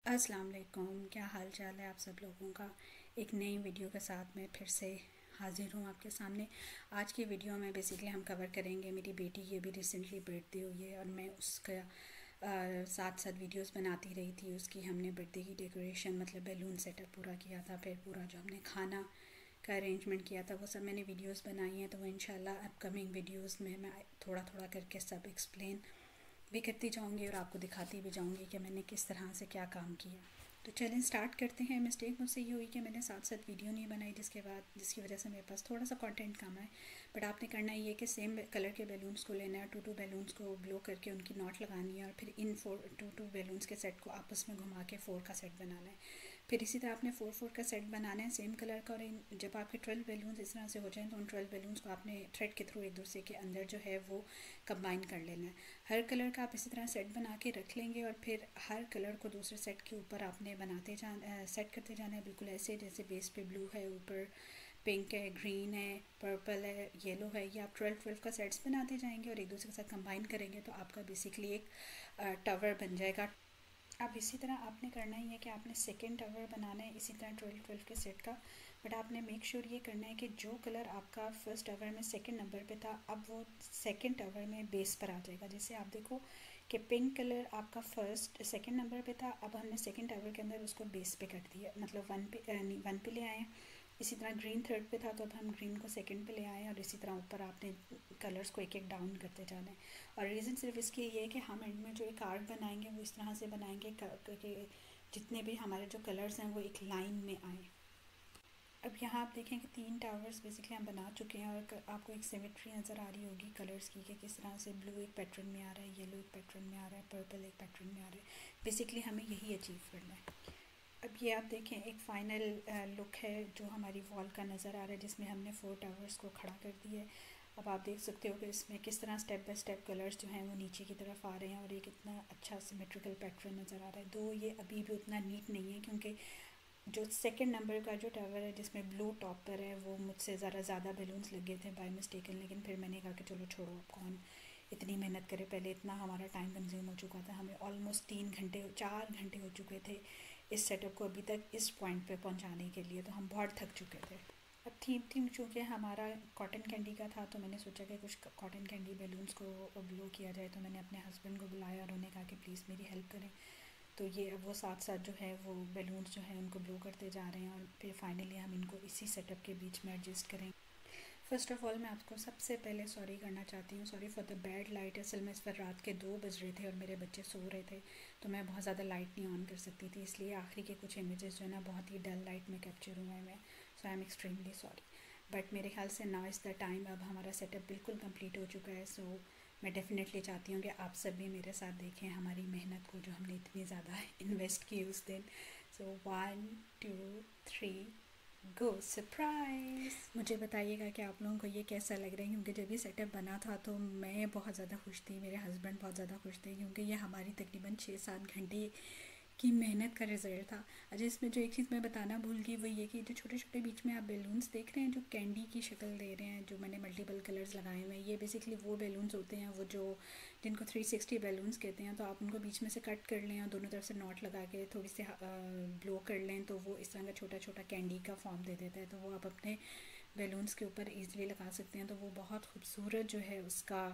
अस्सलाम वालेकुम, क्या हाल चाल है आप सब लोगों का। एक नई वीडियो के साथ मैं फिर से हाज़िर हूँ आपके सामने। आज की वीडियो में बेसिकली हम कवर करेंगे, मेरी बेटी की अभी रिसेंटली बर्थडे हुई है और मैं उसका साथ साथ वीडियोस बनाती रही थी। उसकी हमने बर्थडे की डेकोरेशन मतलब बैलून सेटअप पूरा किया था, फिर पूरा जो हमने खाना का अरेंजमेंट किया था वो सब मैंने वीडियोस बनाई हैं। तो वो इंशाल्लाह अपकमिंग वीडियोस में मैं थोड़ा थोड़ा करके सब एक्सप्लेन भी करती जाऊंगी और आपको दिखाती भी जाऊंगी कि मैंने किस तरह से क्या काम किया। तो चलें स्टार्ट करते हैं। मिस्टेक मुझसे ये हुई कि मैंने साथ साथ वीडियो नहीं बनाई, जिसकी वजह से मेरे पास थोड़ा सा कंटेंट कम है। बट आपने करना ये कि सेम कलर के बैलून्स को लेना है, टू बैलून्स को ब्लो करके उनकी नॉट लगानी है और फिर इन टू बैलून्स के सेट को आपस में घुमा के 4 का सेट बनाना है। फिर इसी तरह आपने 4 का सेट बनाना है सेम कलर का। और जब आपके 12 बैलून्स इस तरह से हो जाएं तो उन 12 बैलून्स को आपने थ्रेड के थ्रू एक दूसरे के अंदर जो है वो कंबाइन कर लेना है। हर कलर का आप इसी तरह सेट बना के रख लेंगे और फिर हर कलर को दूसरे सेट के ऊपर आपने सेट करते जाना है, बिल्कुल ऐसे जैसे बेस पे ब्लू है, ऊपर पिंक है, ग्रीन है, पर्पल है, येलो है। ये आप 12 का सेट्स बनाते जाएंगे और एक दूसरे के साथ कंबाइन करेंगे तो आपका बेसिकली एक टावर बन जाएगा। अब इसी तरह आपने करना ही है कि आपने सेकेंड टावर बनाना है इसी तरह 12 के सेट का। बट आपने मेक श्योर ये करना है कि जो कलर आपका फर्स्ट टावर में सेकेंड नंबर पे था अब वो सेकेंड टावर में बेस पर आ जाएगा। जैसे आप देखो कि पिंक कलर आपका फर्स्ट सेकेंड नंबर पे था, अब हमने सेकेंड टावर के अंदर उसको बेस पे कर दिया, मतलब वन पे ले आए। इसी तरह ग्रीन थर्ड पे था तो अब हम ग्रीन को सेकंड पे ले आए और इसी तरह ऊपर आपने कलर्स को एक एक डाउन करते जाना है। और रीज़न सिर्फ इसकी ये है कि हम एंड में जो एक आर्ट बनाएंगे वो इस तरह से बनाएंगे कि जितने भी हमारे जो कलर्स हैं वो एक लाइन में आए। अब यहाँ आप देखें कि 3 टावर्स बेसिकली हम बना चुके हैं और आपको एक सिमेट्री नज़र आ रही होगी कलर्स की कि किस तरह से ब्लू एक पैटर्न में आ रहा है, येलो एक पैटर्न में आ रहा है, पर्पल एक पैटर्न में आ रहा है। बेसिकली हमें यही अचीव करना है। अब ये आप देखें एक फ़ाइनल लुक है जो हमारी वॉल का नज़र आ रहा है, जिसमें हमने 4 टावर्स को खड़ा कर दिया है। अब आप देख सकते हो कि इसमें किस तरह स्टेप बाय स्टेप कलर्स जो हैं वो नीचे की तरफ आ रहे हैं और एक इतना अच्छा सिमेट्रिकल पैटर्न नज़र आ रहा है। दो ये अभी भी उतना नीट नहीं है क्योंकि जो सेकंड नंबर का जो टावर है जिसमें ब्लू टॉप पर है वो मुझसे ज़्यादा बैलून्स लगे थे बाय मिस्टेकन, लेकिन फिर मैंने कहा कि चलो छोड़ो, अब कौन इतनी मेहनत करे। पहले इतना हमारा टाइम कंज्यूम हो चुका था, हमें ऑलमोस्ट 4 घंटे हो चुके थे इस सेटअप को अभी तक इस पॉइंट पे पहुंचाने के लिए, तो हम बहुत थक चुके थे। अब थीम चूँकि हमारा कॉटन कैंडी का था तो मैंने सोचा कि कुछ कॉटन कैंडी बैलून्स को ब्लो किया जाए। तो मैंने अपने हस्बैंड को बुलाया और उन्हें कहा कि प्लीज़ मेरी हेल्प करें। तो ये अब वो साथ साथ जो है वो बैलून्स जो है उनको ब्लो करते जा रहे हैं और फिर फाइनली हम इनको इसी सेटअप के बीच में एडजस्ट करें। फ़र्स्ट ऑफ़ ऑल मैं आपको सबसे पहले सॉरी करना चाहती हूँ, sorry for the bad light. असल में इस पर रात के 2 बज रहे थे और मेरे बच्चे सो रहे थे तो मैं बहुत ज़्यादा लाइट नहीं ऑन कर सकती थी, इसलिए आखिरी के कुछ इमेजेस जो है ना बहुत ही डल लाइट में कैप्चर हुए हैं। मैं so I am extremely sorry. But मेरे ख्याल से नाउ इज़ द टाइम, अब हमारा सेटअप बिल्कुल कंप्लीट हो चुका है। सो मैं डेफ़िनेटली चाहती हूँ कि आप सब भी मेरे साथ देखें हमारी मेहनत को जो हमने इतनी ज़्यादा इन्वेस्ट की उस दिन। सो 1 2 3 गो सरप्राइज। मुझे बताइएगा कि आप लोगों को ये कैसा लग रहा है, क्योंकि जब ये सेटअप बना था तो मैं बहुत ज़्यादा खुश थी, मेरे हस्बैंड बहुत ज़्यादा खुश थे, क्योंकि ये हमारी तकरीबन 6-7 घंटे की मेहनत का रिज़ल्ट था। अच्छा, इसमें जो एक चीज़ मैं बताना भूल गई वो ये कि जो छोटे छोटे बीच में आप बैलून्स देख रहे हैं जो कैंडी की शक्ल दे रहे हैं, जो मैंने मल्टीपल कलर्स लगाए हुए हैं, ये बेसिकली वो बैलून्स होते हैं वो जो जिनको 360 बैलून्स कहते हैं। तो आप उनको बीच में से कट कर लें और दोनों तरफ से नॉट लगा के थोड़ी सी ब्लो कर लें तो वो इस तरह का छोटा छोटा कैंडी का फॉर्म दे देता है। तो वो आप अपने बैलून्स के ऊपर ईज़िली लगा सकते हैं। तो वो बहुत खूबसूरत जो है उसका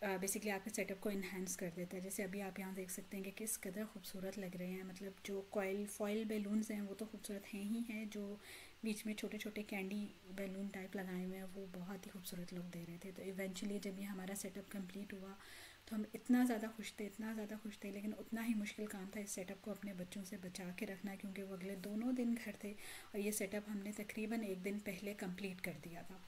बेसिकली आपके सेटअप को इन्हेंस कर देता है। जैसे अभी आप यहाँ देख सकते हैं कि किस कदर खूबसूरत लग रहे हैं। मतलब जो फॉइल बैलून्स हैं वो तो खूबसूरत हैं ही हैं, जो बीच में छोटे छोटे कैंडी बैलून टाइप लगाए हुए हैं वो बहुत ही खूबसूरत लुक दे रहे थे। तो इवेंचुअली जब ये हमारा सेटअप कंप्लीट हुआ तो हम इतना ज़्यादा खुश थे, लेकिन उतना ही मुश्किल काम था इस सेटअप को अपने बच्चों से बचा के रखना, क्योंकि वो अगले दोनों दिन घर थे और ये सेटअप हमने तकरीबन एक दिन पहले कंप्लीट कर दिया था।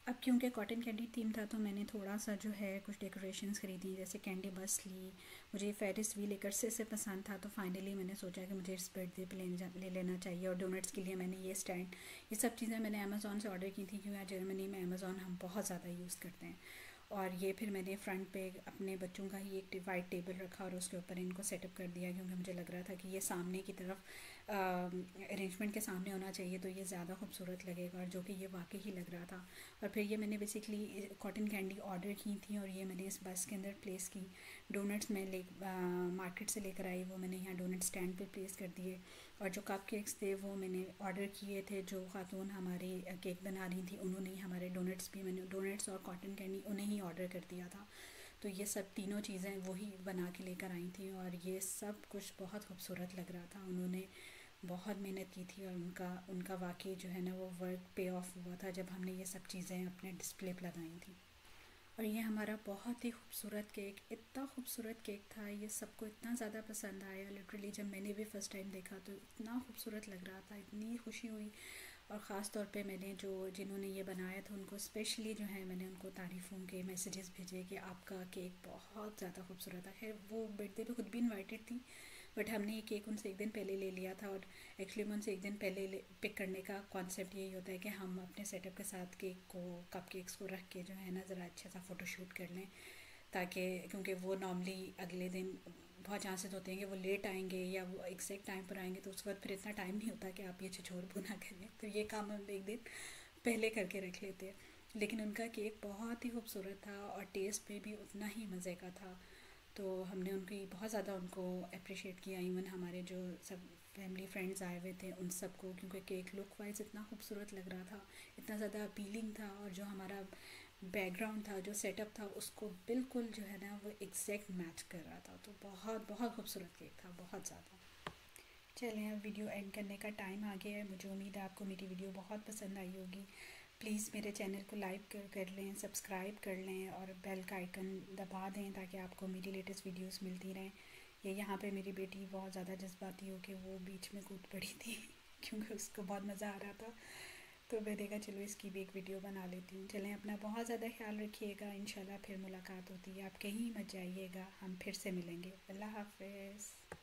अब क्योंकि कॉटन कैंडी थीम था तो मैंने थोड़ा सा जो है कुछ डेकोरेशंस खरीदी, जैसे कैंडी बस ली। मुझे फेरिस व्हील एक अरसे से पसंद था तो फाइनली मैंने सोचा कि मुझे इस बर्थडे पे ले लेना चाहिए। और डोनट्स के लिए मैंने ये स्टैंड, ये सब चीज़ें मैंने अमेज़ॉन से ऑर्डर की थी, क्योंकि जर्मनी में अमेज़ॉन हम बहुत ज़्यादा यूज़ करते हैं। और ये फिर मैंने फ्रंट पे अपने बच्चों का ही एक वाइट टेबल रखा और उसके ऊपर इनको सेटअप कर दिया, क्योंकि मुझे लग रहा था कि ये सामने की तरफ अरेंजमेंट के सामने होना चाहिए तो ये ज़्यादा खूबसूरत लगेगा, और जो कि ये वाकई ही लग रहा था। और फिर ये मैंने बेसिकली कॉटन कैंडी ऑर्डर की थी और ये मैंने इस बस के अंदर प्लेस की। डोनट्स मैं मार्केट से लेकर आई, वो मैंने यहाँ डोनट स्टैंड पे प्लेस कर दिए। और जो कप केक्स थे वो मैंने ऑर्डर किए थे, जो खातून हमारी केक बना रही थी उन्होंने ही हमारे डोनट्स भी, मैंने डोनट्स और कॉटन कैंडी उन्हें ही ऑर्डर कर दिया था। तो ये सब तीनों चीज़ें वही बना के लेकर आई थी, और ये सब कुछ बहुत खूबसूरत लग रहा था। उन्होंने बहुत मेहनत की थी और उनका वाकई जो है ना वो वर्क पे ऑफ हुआ था जब हमने ये सब चीज़ें अपने डिस्प्ले पर लगाई थी। और ये हमारा बहुत ही खूबसूरत केक, इतना खूबसूरत केक था, ये सबको इतना ज़्यादा पसंद आया। लिटरली जब मैंने भी फ़र्स्ट टाइम देखा तो इतना खूबसूरत लग रहा था, इतनी खुशी हुई। और ख़ास तौर पे मैंने जिन्होंने ये बनाया था उनको स्पेशली जो है मैंने उनको तारीफ़ों के मैसेजेस भेजे कि आपका केक बहुत ज़्यादा खूबसूरत था। खैर वो बर्थडे पे खुद भी इनवाइटेड थी, बट हमने ये केक उनसे एक दिन पहले ले लिया था। और एक्चुअली मैं उनसे एक दिन पहले पिक करने का कॉन्सेप्ट यही होता है कि हम अपने सेटअप के साथ केक को, कप केक्स को रख के जो है ना ज़रा अच्छा सा फ़ोटोशूट कर लें, ताकि क्योंकि वो नॉर्मली अगले दिन बहुत चांसेस होते हैं कि वो लेट आएंगे या वो एग्जैक्ट टाइम पर आएंगे, तो उसके बाद फिर इतना टाइम नहीं होता कि आप ये छिछोर बुना करें, तो ये काम हम एक दिन पहले करके रख लेते हैं। लेकिन उनका केक बहुत ही खूबसूरत था और टेस्ट में भी उतना ही मज़े का था। तो हमने उनकी बहुत ज़्यादा उनको अप्रिशिएट किया। इवन हमारे जो सब फैमिली फ्रेंड्स आए हुए थे उन सबको, क्योंकि केक लुक वाइज इतना खूबसूरत लग रहा था, इतना ज़्यादा अपीलिंग था, और जो हमारा बैकग्राउंड था, जो सेटअप था, उसको बिल्कुल जो है ना वो एग्जैक्ट मैच कर रहा था। तो बहुत बहुत खूबसूरत केक था, बहुत ज़्यादा। चलें अब वीडियो एंड करने का टाइम आ गया है। मुझे उम्मीद है आपको मेरी वीडियो बहुत पसंद आई होगी। प्लीज़ मेरे चैनल को लाइक कर लें, सब्सक्राइब कर लें और बेल का आइकन दबा दें ताकि आपको मेरी लेटेस्ट वीडियोस मिलती रहें। ये यहाँ पे मेरी बेटी बहुत ज़्यादा जज्बाती हो के वो बीच में कूद पड़ी थी क्योंकि उसको बहुत मज़ा आ रहा था। तो मैंने कहा चलो इसकी भी एक वीडियो बना लेती हूँ। चलें, अपना बहुत ज़्यादा ख्याल रखिएगा। इंशाल्लाह फिर मुलाकात होती है। आप कहीं मत जाइएगा, हम फिर से मिलेंगे। अल्लाह हाफ़िज़।